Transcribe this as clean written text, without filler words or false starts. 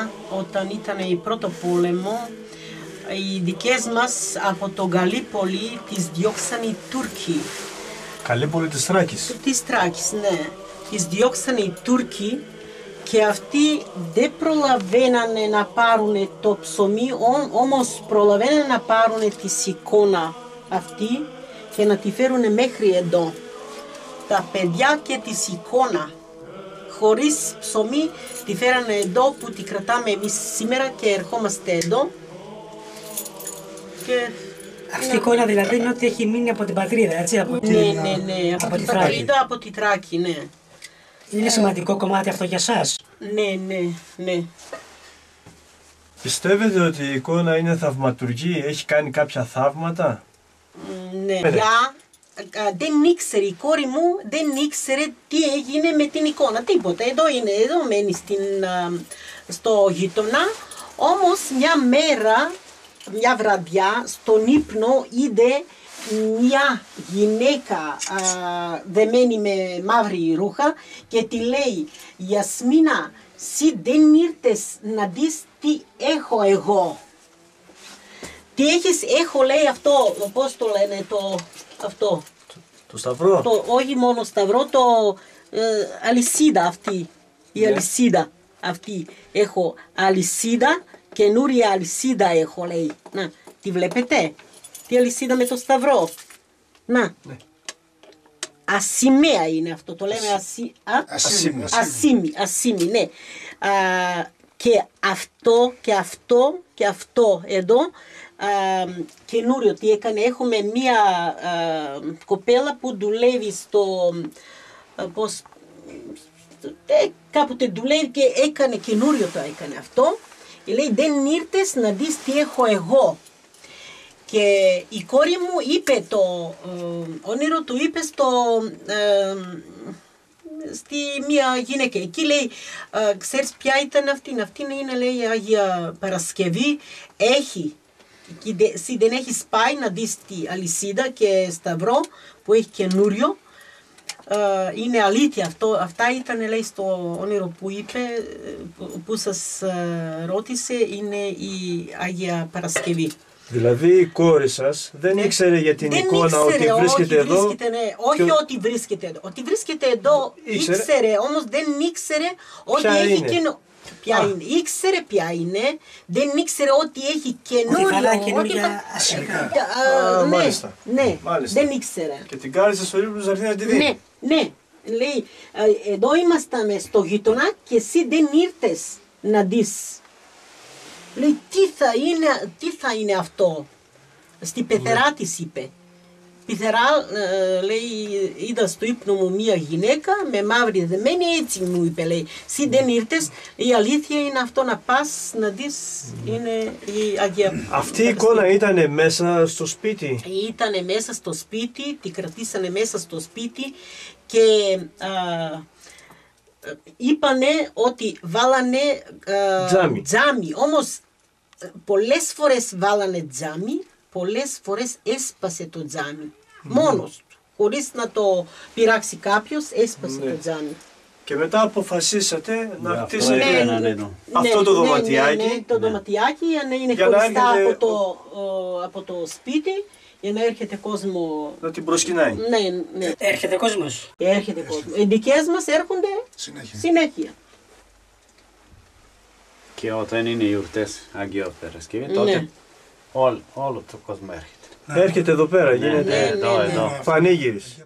1923, όταν ήταν η πρώτο πόλεμο, οι δικές μας από το Γαλλίπολη τις διώξαν οι Τούρκοι. Γαλλίπολη της Θράκης. Της Θράκης, ναι. Τις διώξαν οι Τούρκοι και αυτοί δεν προλαβαίνανε να πάρουν το ψωμί, όμως προλαβαίνανε να πάρουν τη σικώνα αυτή και να τη φέρουν μέχρι εδώ. Τα παιδιά και τη σικώνα, χωρίς ψωμί, τη φέρανε εδώ που τη κρατάμε εμείς σήμερα και ερχόμαστε εδώ. Και αυτή η εικόνα δηλαδή είναι ότι έχει μείνει από την πατρίδα, έτσι, από τη Θράκη. Από τη Θράκη, ναι. Είναι σημαντικό κομμάτι αυτό για σας. Ναι. Πιστεύετε ότι η εικόνα είναι θαυματουργή, έχει κάνει κάποια θαύματα? Ναι. Δεν ήξερε, η κόρη μου δεν ήξερε τι έγινε με την εικόνα, τίποτα. Εδώ μένει στο γείτονα, όμως μια βραδιά στον ύπνο είδε μια γυναίκα δεμένη με μαύρη ρούχα και τη λέει «Ιασμίνα, εσύ δεν ήρθες να δεις τι έχω εγώ». Τι έχεις, έχω, λέει, αυτό, πώς το λένε, αυτό. Το σταυρό. Όχι μόνο σταυρό, αλυσίδα αυτή. Η αλυσίδα αυτή. Έχω αλυσίδα, καινούρια αλυσίδα έχω, λέει. Να, τη βλέπετε, τη αλυσίδα με το σταυρό. Να. Ναι. Ασημαία είναι αυτό, το λέμε ασήμι, ναι. Και αυτό εδώ, καινούριο τι έκανε, έχουμε μία κοπέλα που δουλεύει κάποτε δουλεύει και έκανε καινούριο το έκανε αυτό. Λέει δεν ήρθες να δεις τι έχω εγώ. Και η κόρη μου είπε το όνειρο του, είπε στη μία γυναίκα. Εκεί λέει, ξέρεις ποια ήταν αυτή? Αυτή είναι, λέει, Άγια Παρασκευή. Έχει. Εσύ δεν έχεις πάει να δεις τη αλυσίδα και σταυρό που έχει καινούριο. Είναι αλήθεια αυτό. Αυτά ήταν, λέει, στο όνειρο που είπε, που σας ρώτησε, είναι η Άγια Παρασκευή. Δηλαδή η κόρη σας δεν ήξερε για την εικόνα ότι βρίσκεται εδώ. Όχι ότι βρίσκεται εδώ. Ότι βρίσκεται εδώ ήξερε, όμως δεν ήξερε ότι έχει καινούριο. Ποια είναι. Ήξερε ποια είναι, δεν ήξερε ότι έχει καινούριο. Ναι, δεν ήξερε. Και την κάλεσε στο ύπνο να έρθει να τη δει. Ναι. Λέει, εδώ ήμασταν στο γείτονα και εσύ δεν ήρθες να δεις. Λέει, τι θα είναι αυτό? Στη πεθερά της είπε. Πεθερά, λέει, είδα στο ύπνο μου μια γυναίκα με μαύρη δεμένη, έτσι μου είπε, λέει. Εσύ δεν ήρθες, η αλήθεια είναι αυτό, να πας να δεις, είναι η Αγία. Αυτή η εικόνα ήτανε μέσα στο σπίτι? Ήτανε μέσα στο σπίτι, τη κρατήσανε μέσα στο σπίτι και είπανε ότι βάλανε τζάμι, όμως πολλές φορές βάλανε τζάμι, πολλές φορές έσπασε το τζάμι, μόνος του, χωρίς να το πειράξει κάποιος, έσπασε το τζάμι. Και μετά αποφασίσατε να χτίσετε αυτό το δωματιάκι. Ναι, το δωματιάκι είναι χωριστά από το σπίτι, για να έρχεται κόσμο. Να την προσκυνάει. Ναι. Έρχεται κόσμος. Έρχεται κόσμο. Οι δικές μας έρχονται συνέχεια. Και όταν είναι γιορτές Αγία Παρασκευή, τότε όλο το κόσμο έρχεται. Έρχεται εδώ πέρα, γίνεται εδώ. πανήγυρης.